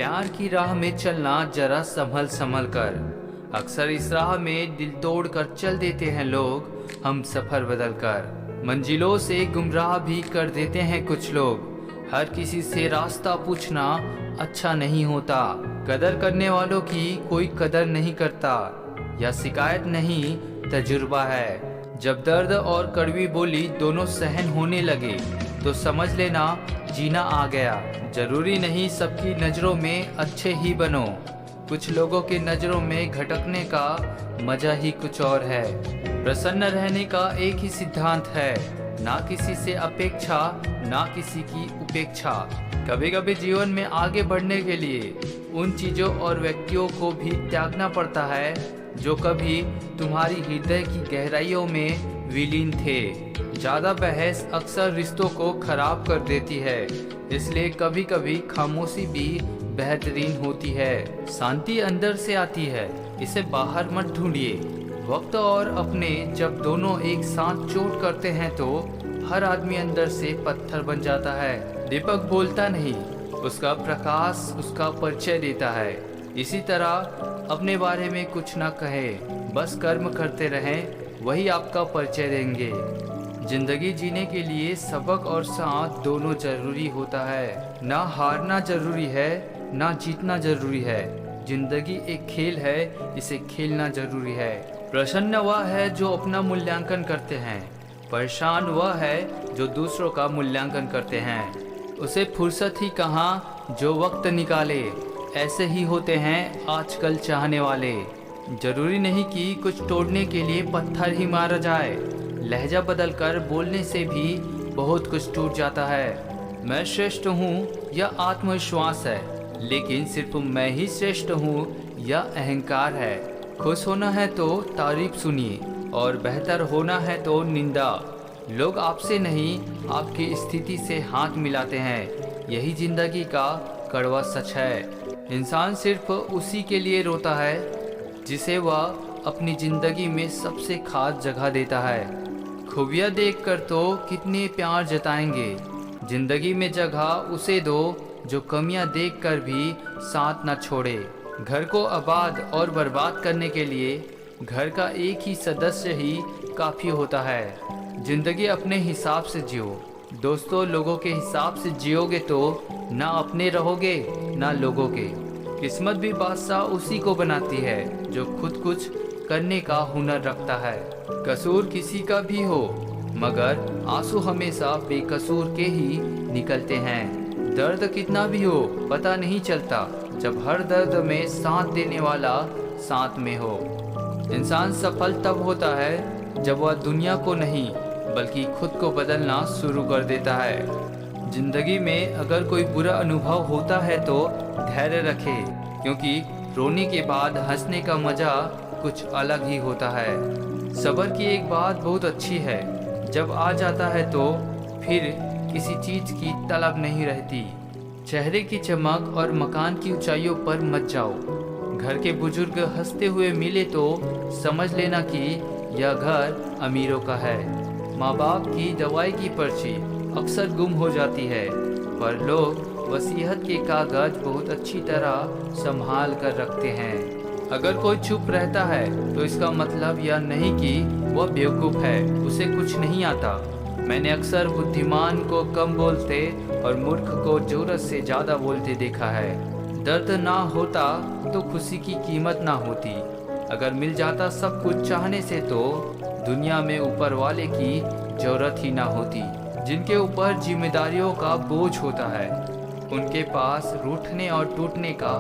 प्यार की राह में चलना जरा संभल संभल कर। अक्सर इस राह में दिल तोड़ कर चल देते हैं लोग, हम सफर बदल कर। मंजिलों से गुमराह भी कर देते हैं कुछ लोग। हर किसी से रास्ता पूछना अच्छा नहीं होता। कदर करने वालों की कोई कदर नहीं करता। यह शिकायत नहीं, तजुर्बा है। जब दर्द और कड़वी बोली दोनों सहन होने लगे तो समझ लेना जीना आ गया। जरूरी नहीं सबकी नज़रों में अच्छे ही बनो। कुछ लोगों के नज़रों में घटकने का मजा ही कुछ और है। प्रसन्न रहने का एक ही सिद्धांत है, ना किसी से अपेक्षा ना किसी की उपेक्षा। कभी कभी जीवन में आगे बढ़ने के लिए उन चीज़ों और व्यक्तियों को भी त्यागना पड़ता है जो कभी तुम्हारी हृदय की गहराइयों में विलीन थे। ज़्यादा बहस अक्सर रिश्तों को खराब कर देती है, इसलिए कभी कभी खामोशी भी बेहतरीन होती है। शांति अंदर से आती है, इसे बाहर मत ढूंढिए। वक्त और अपने जब दोनों एक साथ चोट करते हैं तो हर आदमी अंदर से पत्थर बन जाता है। दीपक बोलता नहीं, उसका प्रकाश उसका परिचय देता है। इसी तरह अपने बारे में कुछ ना कहे, बस कर्म करते रहें, वही आपका परिचय देंगे। जिंदगी जीने के लिए सबक और साथ दोनों जरूरी होता है। ना हारना जरूरी है ना जीतना जरूरी है। जिंदगी एक खेल है, इसे खेलना जरूरी है। प्रसन्न वह है जो अपना मूल्यांकन करते हैं, परेशान वह है जो दूसरों का मूल्यांकन करते हैं। उसे फुर्सत ही कहाँ जो वक्त निकाले। ऐसे ही होते हैं आजकल चाहने वाले। जरूरी नहीं कि कुछ तोड़ने के लिए पत्थर ही मारा जाए। लहजा बदलकर बोलने से भी बहुत कुछ टूट जाता है। मैं श्रेष्ठ हूँ यह आत्मविश्वास है, लेकिन सिर्फ मैं ही श्रेष्ठ हूँ यह अहंकार है। खुश होना है तो तारीफ सुनिए और बेहतर होना है तो निंदा। लोग आपसे नहीं आपकी स्थिति से हाथ मिलाते हैं, यही जिंदगी का कड़वा सच है। इंसान सिर्फ उसी के लिए रोता है जिसे वह अपनी जिंदगी में सबसे खास जगह देता है। खूबियाँ देखकर तो कितने प्यार जताएंगे। जिंदगी में जगह उसे दो जो कमियां देखकर भी साथ न छोड़े। घर को आबाद और बर्बाद करने के लिए घर का एक ही सदस्य ही काफ़ी होता है। जिंदगी अपने हिसाब से जियो दोस्तों। लोगों के हिसाब से जियोगे तो ना अपने रहोगे ना लोगों के। किस्मत भी बादशाह उसी को बनाती है जो खुद कुछ करने का हुनर रखता है। कसूर किसी का भी हो, मगर आंसू हमेशा बेकसूर के ही निकलते हैं। दर्द कितना भी हो पता नहीं चलता जब हर दर्द में साथ देने वाला साथ में हो। इंसान सफल तब होता है जब वह दुनिया को नहीं बल्कि खुद को बदलना शुरू कर देता है। जिंदगी में अगर कोई बुरा अनुभव होता है तो धैर्य रखें, क्योंकि रोने के बाद हंसने का मजा कुछ अलग ही होता है। सब्र की एक बात बहुत अच्छी है, जब आ जाता है तो फिर किसी चीज़ की तलब नहीं रहती। चेहरे की चमक और मकान की ऊंचाइयों पर मत जाओ। घर के बुजुर्ग हंसते हुए मिले तो समझ लेना कि यह घर अमीरों का है। माँ बाप की दवाई की पर्ची अक्सर गुम हो जाती है, पर लोग वसीयत के कागज बहुत अच्छी तरह संभाल कर रखते हैं। अगर कोई चुप रहता है तो इसका मतलब यह नहीं कि वह बेवकूफ़ है, उसे कुछ नहीं आता। मैंने अक्सर बुद्धिमान को कम बोलते और मूर्ख को ज़रूरत से ज़्यादा बोलते देखा है। दर्द ना होता तो खुशी की कीमत ना होती। अगर मिल जाता सब कुछ चाहने से तो दुनिया में ऊपर वाले की ज़रूरत ही ना होती। जिनके ऊपर जिम्मेदारियों का बोझ होता है उनके पास रूठने और टूटने का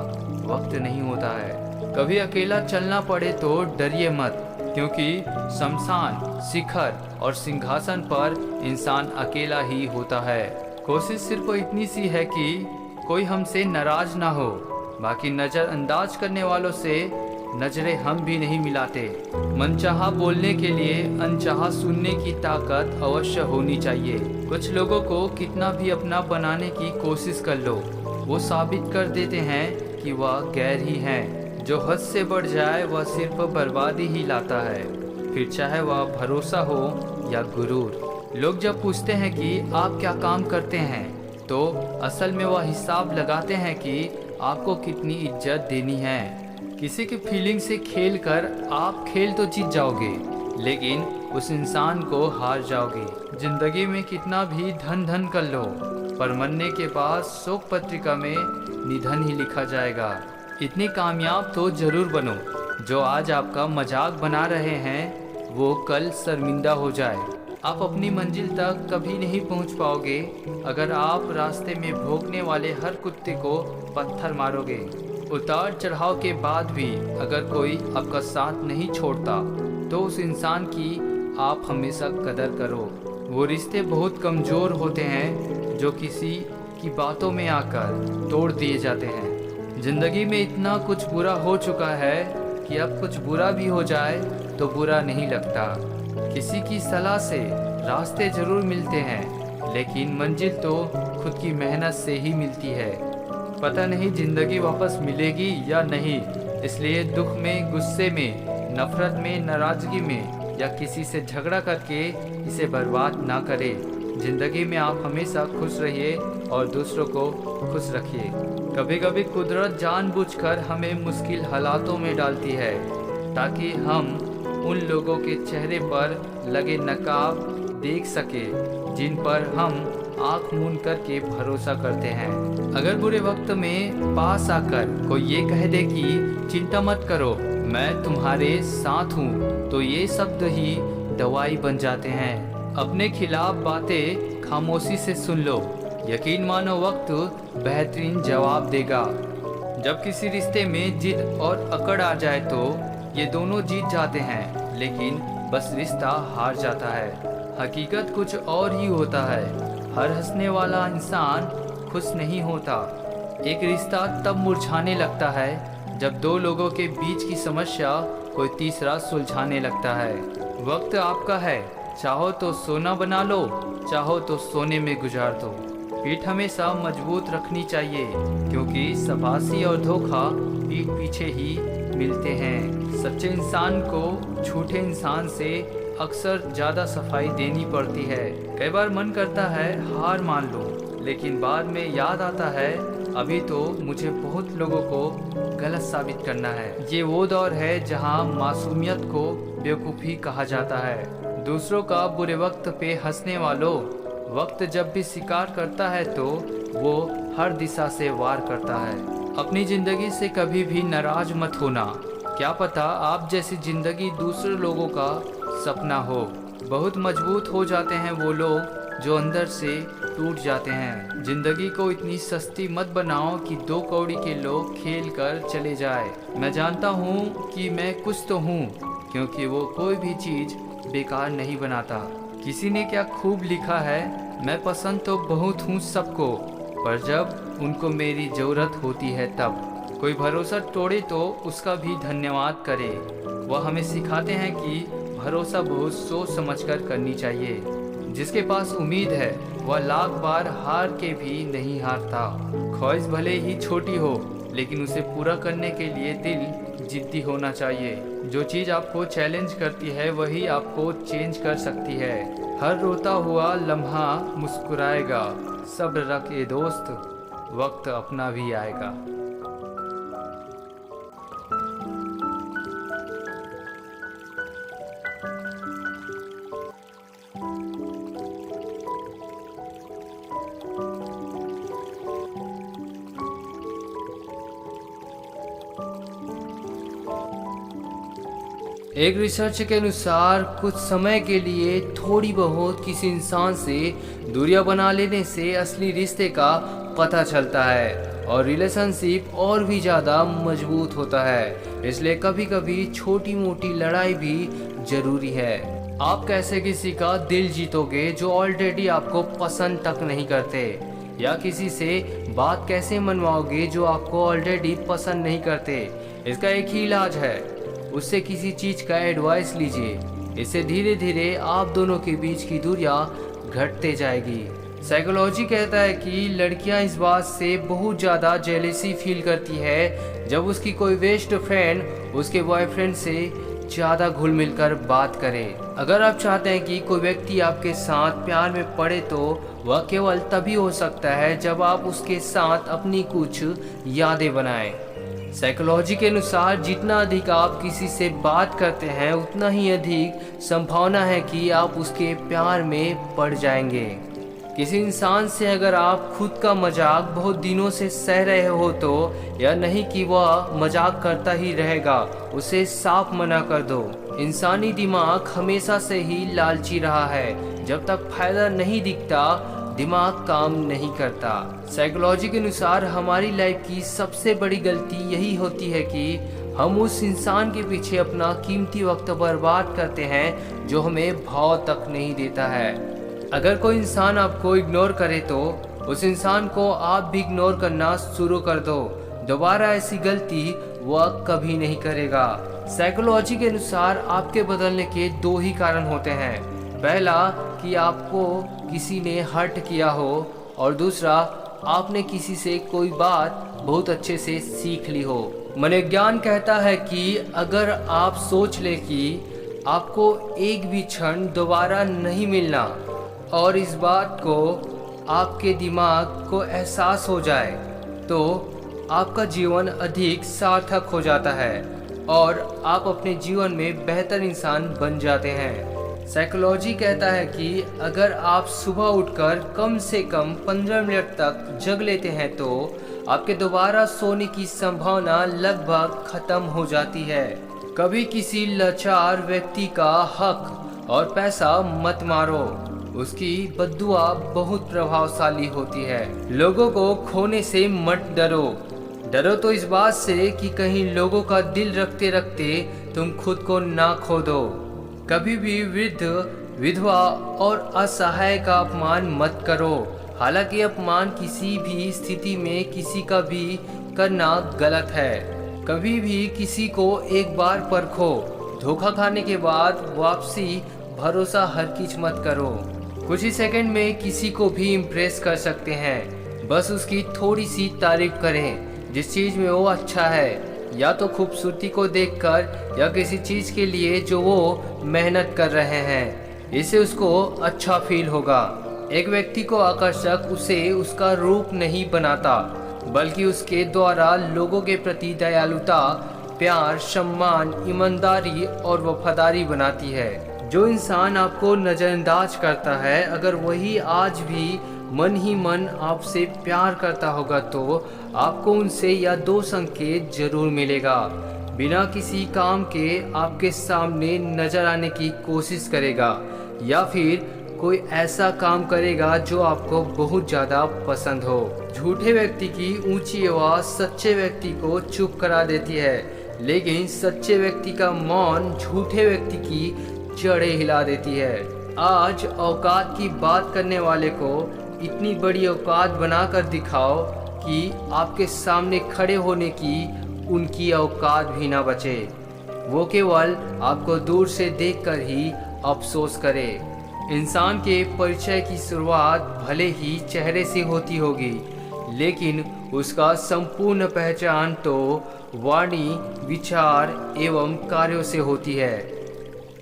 वक्त नहीं होता है। कभी अकेला चलना पड़े तो डरिए मत, क्योंकि शमशान, शिखर और सिंहासन पर इंसान अकेला ही होता है। कोशिश सिर्फ इतनी सी है कि कोई हमसे नाराज ना हो, बाकी नज़रअंदाज करने वालों से नजरें हम भी नहीं मिलाते। मनचाहा बोलने के लिए अनचाहा सुनने की ताकत अवश्य होनी चाहिए। कुछ लोगों को कितना भी अपना बनाने की कोशिश कर लो, वो साबित कर देते हैं कि वह गैर ही हैं। जो हद से बढ़ जाए वह सिर्फ बर्बादी ही लाता है, फिर चाहे वह भरोसा हो या गुरूर। लोग जब पूछते हैं कि आप क्या काम करते हैं तो असल में वह हिसाब लगाते हैं कि आपको कितनी इज्जत देनी है। किसी की फीलिंग से खेल कर आप खेल तो जीत जाओगे, लेकिन उस इंसान को हार जाओगे। जिंदगी में कितना भी धन धन कर लो, पर मरने के बाद शोक पत्रिका में निधन ही लिखा जाएगा। इतने कामयाब तो जरूर बनो, जो आज आपका मजाक बना रहे हैं वो कल शर्मिंदा हो जाए। आप अपनी मंजिल तक कभी नहीं पहुंच पाओगे अगर आप रास्ते में भौंकने वाले हर कुत्ते को पत्थर मारोगे। उतार चढ़ाव के बाद भी अगर कोई आपका साथ नहीं छोड़ता तो उस इंसान की आप हमेशा कदर करो। वो रिश्ते बहुत कमज़ोर होते हैं जो किसी की बातों में आकर तोड़ दिए जाते हैं। ज़िंदगी में इतना कुछ बुरा हो चुका है कि अब कुछ बुरा भी हो जाए तो बुरा नहीं लगता। किसी की सलाह से रास्ते ज़रूर मिलते हैं, लेकिन मंजिल तो खुद की मेहनत से ही मिलती है। पता नहीं ज़िंदगी वापस मिलेगी या नहीं, इसलिए दुख में, गुस्से में, नफ़रत में, नाराज़गी में या किसी से झगड़ा करके इसे बर्बाद ना करें। ज़िंदगी में आप हमेशा खुश रहिए और दूसरों को खुश रखिए। कभी कभी कुदरत जानबूझकर हमें मुश्किल हालातों में डालती है ताकि हम उन लोगों के चेहरे पर लगे नकाब देख सके जिन पर हम आँख मूंद करके भरोसा करते हैं। अगर बुरे वक्त में पास आकर कोई ये कह दे कि चिंता मत करो, मैं तुम्हारे साथ हूँ, तो ये शब्द ही दवाई बन जाते हैं। अपने खिलाफ बातें खामोशी से सुन लो, यकीन मानो वक्त बेहतरीन जवाब देगा। जब किसी रिश्ते में जिद और अकड़ आ जाए तो ये दोनों जीत जाते हैं, लेकिन बस रिश्ता हार जाता है। हकीकत कुछ और ही होता है। हर हंसने वाला इंसान खुश नहीं होता। एक रिश्ता तब मुरझाने लगता है जब दो लोगों के बीच की समस्या कोई तीसरा सुलझाने लगता है। वक्त आपका है, चाहो तो सोना बना लो, चाहो तो सोने में गुजार दो। पीठ हमेशा मजबूत रखनी चाहिए, क्योंकि शाबाशी और धोखा पीठ पीछे ही मिलते हैं। सच्चे इंसान को झूठे इंसान से अक्सर ज़्यादा सफाई देनी पड़ती है। कई बार मन करता है हार मान लो, लेकिन बाद में याद आता है अभी तो मुझे बहुत लोगों को गलत साबित करना है। ये वो दौर है जहाँ मासूमियत को बेवकूफ़ी कहा जाता है। दूसरों का बुरे वक्त पे हंसने वालों, वक्त जब भी शिकार करता है तो वो हर दिशा से वार करता है। अपनी ज़िंदगी से कभी भी नाराज मत होना। क्या पता आप जैसी ज़िंदगी दूसरे लोगों का सपना हो। बहुत मजबूत हो जाते हैं वो लोग जो अंदर से टूट जाते हैं। ज़िंदगी को इतनी सस्ती मत बनाओ कि 2 कौड़ी के लोग खेल कर चले जाए। मैं जानता हूँ कि मैं कुछ तो हूँ, क्योंकि वो कोई भी चीज़ बेकार नहीं बनाता। किसी ने क्या खूब लिखा है, मैं पसंद तो बहुत हूँ सबको, पर जब उनको मेरी ज़रूरत होती है तब। कोई भरोसा तोड़े तो उसका भी धन्यवाद करे। वह हमें सिखाते हैं कि भरोसा बहुत सोच समझकर करनी चाहिए। जिसके पास उम्मीद है वह लाख बार हार के भी नहीं हारता। ख्वाहिश भले ही छोटी हो, लेकिन उसे पूरा करने के लिए दिल जिद्दी होना चाहिए। जो चीज़ आपको चैलेंज करती है वही आपको चेंज कर सकती है। हर रोता हुआ लम्हा मुस्कुराएगा। सब्र रख ये दोस्त, वक्त अपना भी आएगा। एक रिसर्च के अनुसार कुछ समय के लिए थोड़ी बहुत किसी इंसान से दूरियां बना लेने से असली रिश्ते का पता चलता है और रिलेशनशिप और भी ज़्यादा मजबूत होता है। इसलिए कभी कभी छोटी मोटी लड़ाई भी ज़रूरी है। आप कैसे किसी का दिल जीतोगे जो ऑलरेडी आपको पसंद तक नहीं करते, या किसी से बात कैसे मनवाओगे जो आपको ऑलरेडी पसंद नहीं करते। इसका एक ही इलाज है, उससे किसी चीज़ का एडवाइस लीजिए। इससे धीरे धीरे आप दोनों के बीच की दूरियां घटते जाएगी। साइकोलॉजी कहता है कि लड़कियां इस बात से बहुत ज़्यादा जेलेसी फील करती है जब उसकी कोई बेस्ट फ्रेंड उसके बॉयफ्रेंड से ज्यादा घुल मिलकर बात करे। अगर आप चाहते हैं कि कोई व्यक्ति आपके साथ प्यार में पड़े तो वह केवल तभी हो सकता है जब आप उसके साथ अपनी कुछ यादें बनाएं। साइकोलॉजी के अनुसार जितना अधिक आप किसी से बात करते हैं उतना ही अधिक संभावना है कि आप उसके प्यार में पड़ जाएंगे। किसी इंसान से अगर आप खुद का मजाक बहुत दिनों से सह रहे हो तो यह नहीं कि वह मजाक करता ही रहेगा, उसे साफ मना कर दो। इंसानी दिमाग हमेशा से ही लालची रहा है। जब तक फायदा नहीं दिखता दिमाग काम नहीं करता। साइकोलॉजी के अनुसार हमारी लाइफ की सबसे बड़ी गलती यही होती है कि हम उस इंसान के पीछे अपना कीमती वक्त बर्बाद करते हैं जो हमें भाव तक नहीं देता है। अगर कोई इंसान आपको इग्नोर करे तो उस इंसान को आप भी इग्नोर करना शुरू कर दो। दोबारा ऐसी गलती वह कभी नहीं करेगा। साइकोलॉजी के अनुसार आपके बदलने के दो ही कारण होते हैं। पहला कि आपको किसी ने हर्ट किया हो और दूसरा आपने किसी से कोई बात बहुत अच्छे से सीख ली हो। मनोविज्ञान कहता है कि अगर आप सोच ले कि आपको एक भी क्षण दोबारा नहीं मिलना और इस बात को आपके दिमाग को एहसास हो जाए तो आपका जीवन अधिक सार्थक हो जाता है और आप अपने जीवन में बेहतर इंसान बन जाते हैं। साइकोलॉजी कहता है कि अगर आप सुबह उठकर कम से कम 15 मिनट तक जग लेते हैं तो आपके दोबारा सोने की संभावना लगभग खत्म हो जाती है। कभी किसी लाचार व्यक्ति का हक और पैसा मत मारो, उसकी बद्दुआ बहुत प्रभावशाली होती है। लोगों को खोने से मत डरो। डरो तो इस बात से कि कहीं लोगों का दिल रखते रखते तुम खुद को ना खो दो। कभी भी वृद्ध, विधवा और असहाय का अपमान मत करो। हालांकि अपमान किसी भी स्थिति में किसी का भी करना गलत है। कभी भी किसी को एक बार परखो। धोखा खाने के बाद वापसी भरोसा हरगिज मत करो। कुछ ही सेकंड में किसी को भी इम्प्रेस कर सकते हैं। बस उसकी थोड़ी सी तारीफ करें जिस चीज में वो अच्छा है, या तो खूबसूरती को देखकर या किसी चीज के लिए जो वो मेहनत कर रहे हैं। इससे उसको अच्छा फील होगा। एक व्यक्ति को आकर्षक उसे उसका रूप नहीं बनाता बल्कि उसके द्वारा लोगों के प्रति दयालुता, प्यार, सम्मान, ईमानदारी और वफादारी बनाती है। जो इंसान आपको नजरअंदाज करता है अगर वही आज भी मन ही मन आपसे प्यार करता होगा तो आपको उनसे या दो संकेत जरूर मिलेगा। बिना किसी काम के आपके सामने नजर आने की कोशिश करेगा या फिर कोई ऐसा काम करेगा जो आपको बहुत ज़्यादा पसंद हो। झूठे व्यक्ति की ऊंची आवाज़ सच्चे व्यक्ति को चुप करा देती है, लेकिन सच्चे व्यक्ति का मौन झूठे व्यक्ति की जड़ें हिला देती है। आज औकात की बात करने वाले को इतनी बड़ी औकात बनाकर दिखाओ कि आपके सामने खड़े होने की उनकी औकात भी ना बचे। वो केवल आपको दूर से देखकर ही अफसोस करे। इंसान के परिचय की शुरुआत भले ही चेहरे से होती होगी, लेकिन उसका संपूर्ण पहचान तो वाणी, विचार एवं कार्यों से होती है।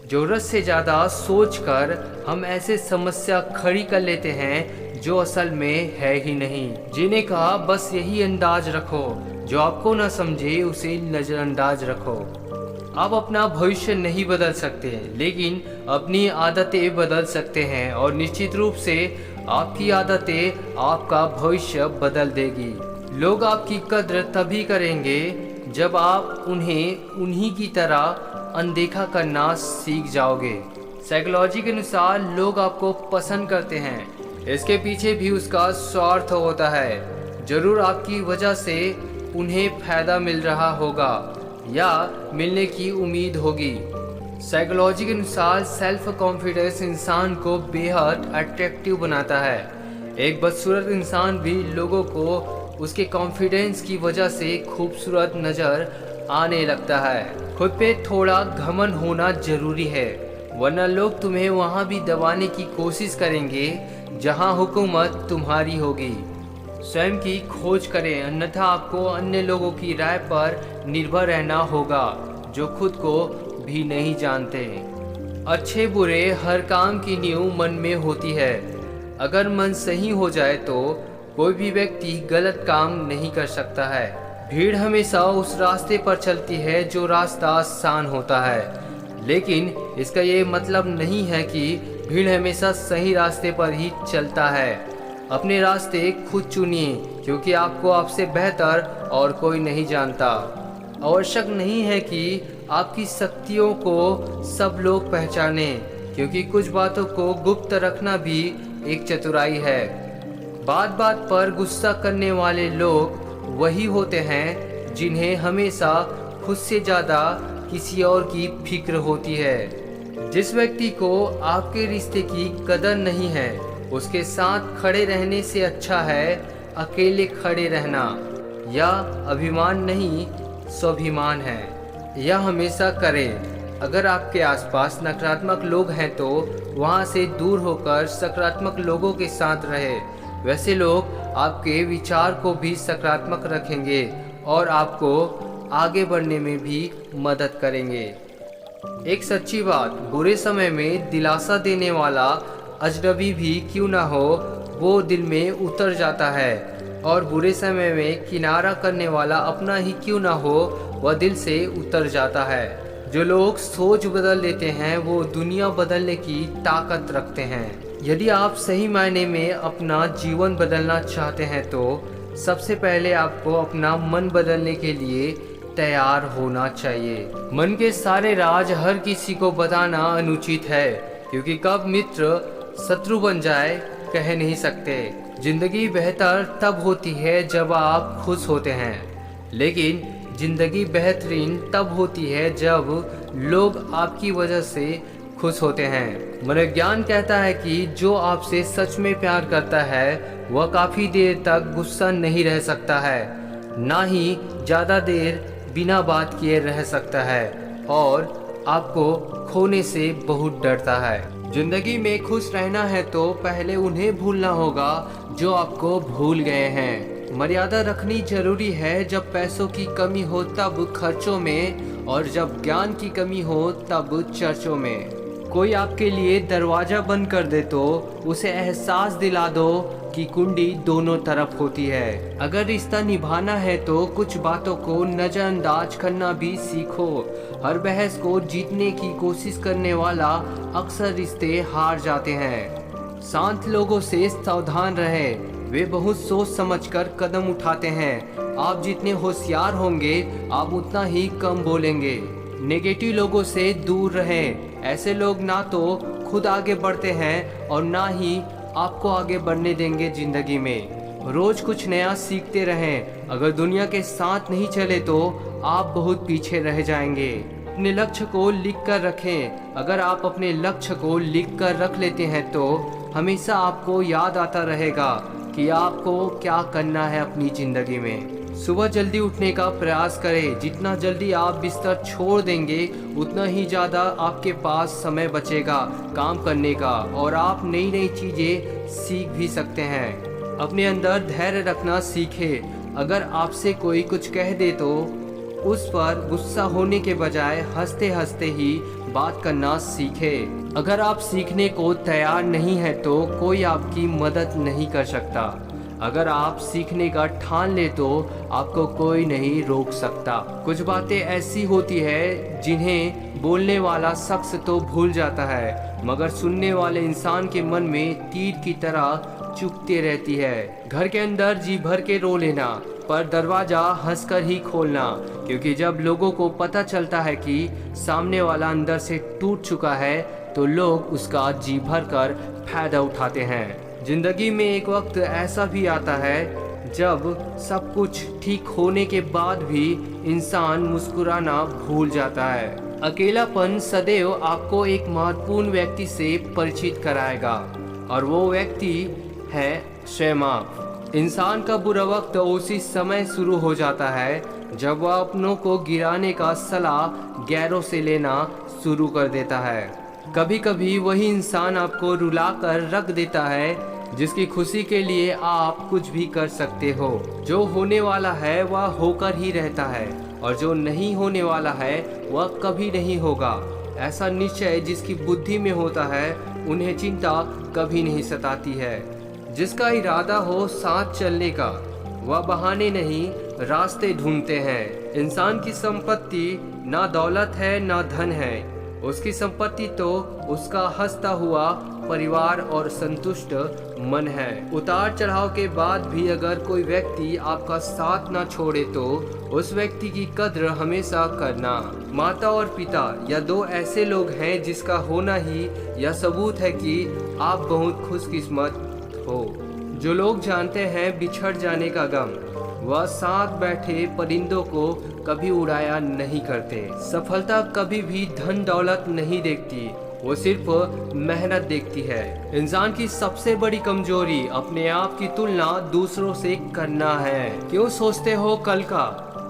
जरूरत से ज़्यादा सोचकर हम ऐसे समस्या खड़ी कर लेते हैं जो असल में है ही नहीं। जीने का बस यही अंदाज रखो, जो आपको ना समझे उसे नज़रअंदाज रखो। आप अपना भविष्य नहीं बदल सकते लेकिन अपनी आदतें बदल सकते हैं और निश्चित रूप से आपकी आदतें आपका भविष्य बदल देगी। लोग आपकी कद्र तभी करेंगे जब आप उन्हें उन्हीं की तरह अनदेखा करना सीख जाओगे। साइकोलॉजी के अनुसार लोग आपको पसंद करते हैं, इसके पीछे भी उसका स्वार्थ होता है। जरूर आपकी वजह से उन्हें फायदा मिल रहा होगा या मिलने की उम्मीद होगी। साइकोलॉजी के अनुसार सेल्फ कॉन्फिडेंस इंसान को बेहद अट्रैक्टिव बनाता है। एक बदसूरत इंसान भी लोगों को उसके कॉन्फिडेंस की वजह से खूबसूरत नजर आने लगता है। खुद पे थोड़ा घमंड होना जरूरी है, वरना लोग तुम्हें वहाँ भी दबाने की कोशिश करेंगे जहाँ हुकूमत तुम्हारी होगी। स्वयं की खोज करें, अन्यथा आपको अन्य लोगों की राय पर निर्भर रहना होगा जो खुद को भी नहीं जानते। अच्छे बुरे हर काम की नींव मन में होती है। अगर मन सही हो जाए तो कोई भी व्यक्ति गलत काम नहीं कर सकता है। भीड़ हमेशा उस रास्ते पर चलती है जो रास्ता आसान होता है, लेकिन इसका ये मतलब नहीं है कि भीड़ हमेशा सही रास्ते पर ही चलता है। अपने रास्ते खुद चुनिए, क्योंकि आपको आपसे बेहतर और कोई नहीं जानता। आवश्यक नहीं है कि आपकी शक्तियों को सब लोग पहचाने, क्योंकि कुछ बातों को गुप्त रखना भी एक चतुराई है। बात बात पर गुस्सा करने वाले लोग वही होते हैं जिन्हें हमेशा खुद से ज़्यादा किसी और की फिक्र होती है। जिस व्यक्ति को आपके रिश्ते की कदर नहीं है, उसके साथ खड़े रहने से अच्छा है अकेले खड़े रहना। यह अभिमान नहीं, स्वाभिमान है। यह हमेशा करें। अगर आपके आसपास नकारात्मक लोग हैं तो वहां से दूर होकर सकारात्मक लोगों के साथ रहे। वैसे लोग आपके विचार को भी सकारात्मक रखेंगे और आपको आगे बढ़ने में भी मदद करेंगे। एक सच्ची बात, बुरे समय में दिलासा देने वाला अजनबी भी क्यों ना हो, वो दिल में उतर जाता है, और बुरे समय में किनारा करने वाला अपना ही क्यों ना हो, वह दिल से उतर जाता है। जो लोग सोच बदल लेते हैं वो दुनिया बदलने की ताकत रखते हैं। यदि आप सही मायने में अपना जीवन बदलना चाहते हैं तो सबसे पहले आपको अपना मन बदलने के लिए तैयार होना चाहिए। मन के सारे राज हर किसी को बताना अनुचित है, क्योंकि कब मित्र शत्रु बन जाए कह नहीं सकते। जिंदगी बेहतर तब होती है जब आप खुश होते हैं, लेकिन जिंदगी बेहतरीन तब होती है जब लोग आपकी वजह से खुश होते हैं। मनोविज्ञान कहता है कि जो आपसे सच में प्यार करता है वह काफ़ी देर तक गुस्सा नहीं रह सकता है, ना ही ज़्यादा देर बिना बात किए रह सकता है, और आपको खोने से बहुत डरता है। जिंदगी में खुश रहना है तो पहले उन्हें भूलना होगा जो आपको भूल गए हैं। मर्यादा रखनी जरूरी है, जब पैसों की कमी हो तब खर्चों में, और जब ज्ञान की कमी हो तब चर्चों में। कोई आपके लिए दरवाजा बंद कर दे तो उसे एहसास दिला दो कि कुंडी दोनों तरफ होती है। अगर रिश्ता निभाना है तो कुछ बातों को नजरअंदाज करना भी सीखो। हर बहस को जीतने की कोशिश करने वाला अक्सर रिश्ते हार जाते हैं। शांत लोगों से सावधान रहे, वे बहुत सोच समझकर कदम उठाते हैं। आप जितने होशियार होंगे आप उतना ही कम बोलेंगे। नेगेटिव लोगों से दूर रहें। ऐसे लोग ना तो खुद आगे बढ़ते हैं और ना ही आपको आगे बढ़ने देंगे जिंदगी में। रोज कुछ नया सीखते रहें। अगर दुनिया के साथ नहीं चले तो आप बहुत पीछे रह जाएंगे। अपने लक्ष्य को लिख कर रखें। अगर आप अपने लक्ष्य को लिख कर रख लेते हैं तो हमेशा आपको याद आता रहेगा कि आपको क्या करना है अपनी ज़िंदगी में। सुबह जल्दी उठने का प्रयास करें। जितना जल्दी आप बिस्तर छोड़ देंगे उतना ही ज़्यादा आपके पास समय बचेगा काम करने का, और आप नई नई चीज़ें सीख भी सकते हैं। अपने अंदर धैर्य रखना सीखें। अगर आपसे कोई कुछ कह दे तो उस पर गुस्सा होने के बजाय हंसते हंसते ही बात करना सीखें। अगर आप सीखने को तैयार नहीं हैं तो कोई आपकी मदद नहीं कर सकता। अगर आप सीखने का ठान ले तो आपको कोई नहीं रोक सकता। कुछ बातें ऐसी होती है जिन्हें बोलने वाला शख्स तो भूल जाता है, मगर सुनने वाले इंसान के मन में तीर की तरह चुभती रहती है। घर के अंदर जी भर के रो लेना, पर दरवाजा हंसकर ही खोलना, क्योंकि जब लोगों को पता चलता है कि सामने वाला अंदर से टूट चुका है तो लोग उसका जी भर कर फायदा उठाते हैं। जिंदगी में एक वक्त ऐसा भी आता है जब सब कुछ ठीक होने के बाद भी इंसान मुस्कुराना भूल जाता है। अकेलापन सदैव आपको एक महत्वपूर्ण व्यक्ति से परिचित कराएगा, और वो व्यक्ति है स्वयं आप। इंसान का बुरा वक्त उसी समय शुरू हो जाता है जब वह अपनों को गिराने का सलाह गैरों से लेना शुरू कर देता है। कभी कभी वही इंसान आपको रुला कर रख देता है जिसकी खुशी के लिए आप कुछ भी कर सकते हो। जो होने वाला है वह होकर ही रहता है। और जो नहीं होने वाला है वह कभी नहीं होगा। ऐसा निश्चय जिसकी बुद्धि में होता है उन्हें चिंता कभी नहीं सताती है। जिसका इरादा हो साथ चलने का वह बहाने नहीं रास्ते ढूंढते हैं। इंसान की संपत्ति ना दौलत है ना धन है, उसकी संपत्ति तो उसका हंसता हुआ परिवार और संतुष्ट मन है। उतार चढ़ाव के बाद भी अगर कोई व्यक्ति आपका साथ ना छोड़े तो उस व्यक्ति की कद्र हमेशा करना। माता और पिता या दो ऐसे लोग हैं जिसका होना ही यह सबूत है कि आप बहुत खुशकिस्मत हो। जो लोग जानते हैं बिछड़ जाने का गम, वह साथ बैठे परिंदों को कभी उड़ाया नहीं करते। सफलता कभी भी धन दौलत नहीं देखती, वो सिर्फ मेहनत देखती है। इंसान की सबसे बड़ी कमजोरी अपने आप की तुलना दूसरों से करना है। क्यों सोचते हो कल का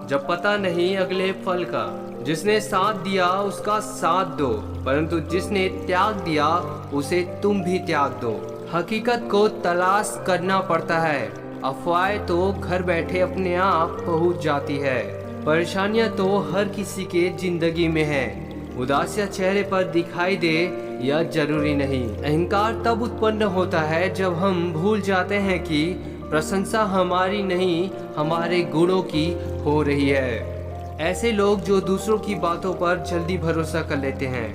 जब पता नहीं अगले फल का। जिसने साथ दिया उसका साथ दो, परंतु जिसने त्याग दिया उसे तुम भी त्याग दो। हकीकत को तलाश करना पड़ता है, अफवाहें तो घर बैठे अपने आप पहुंच जाती है। परेशानियां तो हर किसी के जिंदगी में है, उदासियां चेहरे पर दिखाई दे यह जरूरी नहीं। अहंकार तब उत्पन्न होता है जब हम भूल जाते हैं कि प्रशंसा हमारी नहीं हमारे गुणों की हो रही है। ऐसे लोग जो दूसरों की बातों पर जल्दी भरोसा कर लेते हैं,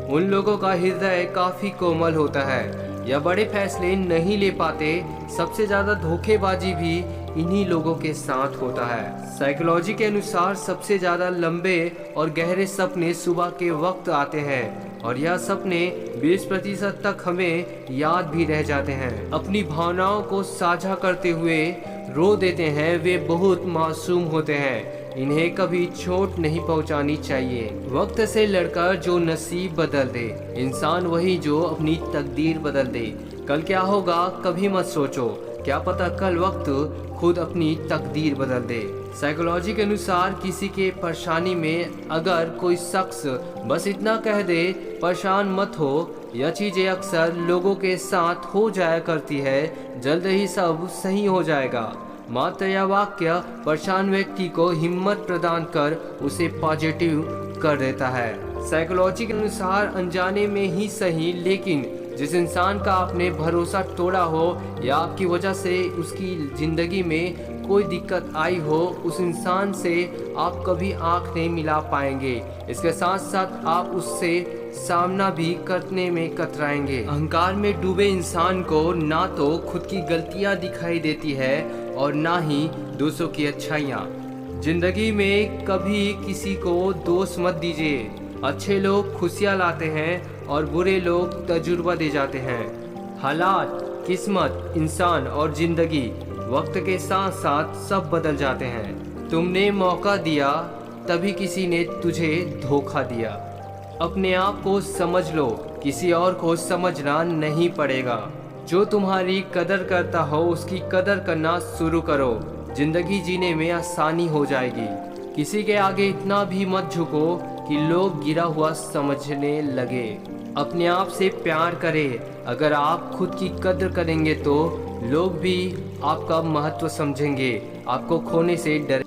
उन लोगों का हृदय काफी कोमल होता है या बड़े फैसले नहीं ले पाते। सबसे ज्यादा धोखेबाजी भी इन्हीं लोगों के साथ होता है। साइकोलॉजी के अनुसार सबसे ज्यादा लंबे और गहरे सपने सुबह के वक्त आते हैं और यह सपने 20% तक हमें याद भी रह जाते हैं। अपनी भावनाओं को साझा करते हुए रो देते हैं, वे बहुत मासूम होते हैं, इन्हें कभी चोट नहीं पहुंचानी चाहिए। वक्त से लड़कर जो नसीब बदल दे, इंसान वही जो अपनी तकदीर बदल दे। कल क्या होगा कभी मत सोचो, क्या पता कल वक्त खुद अपनी तकदीर बदल दे। साइकोलॉजी के अनुसार किसी के परेशानी में अगर कोई शख्स बस इतना कह दे परेशान मत हो, यह चीजें अक्सर लोगों के साथ हो जाया करती है, जल्द ही सब सही हो जाएगा। मात्र यह वाक्य परेशान व्यक्ति को हिम्मत प्रदान कर उसे पॉजिटिव कर देता है। साइकोलॉजी के अनुसार अनजाने में ही सही, लेकिन जिस इंसान का आपने भरोसा तोड़ा हो या आपकी वजह से उसकी जिंदगी में कोई दिक्कत आई हो, उस इंसान से आप कभी आंख नहीं मिला पाएंगे। इसके साथ साथ आप उससे सामना भी करने में कतराएंगे। अहंकार में डूबे इंसान को ना तो खुद की गलतियां दिखाई देती है और ना ही दूसरों की अच्छाइयाँ। जिंदगी में कभी किसी को दोष मत दीजिए। अच्छे लोग खुशियाँ लाते हैं और बुरे लोग तजुर्बा दे जाते हैं। हालात, किस्मत, इंसान और जिंदगी वक्त के साथ साथ सब बदल जाते हैं। तुमने मौका दिया तभी किसी ने तुझे धोखा दिया। अपने आप को समझ लो, किसी और को समझना नहीं पड़ेगा। जो तुम्हारी कदर करता हो उसकी कदर करना शुरू करो, जिंदगी जीने में आसानी हो जाएगी। किसी के आगे इतना भी मत झुको कि लोग गिरा हुआ समझने लगे। अपने आप से प्यार करें। अगर आप खुद की कद्र करेंगे तो लोग भी आपका महत्व समझेंगे, आपको खोने से डर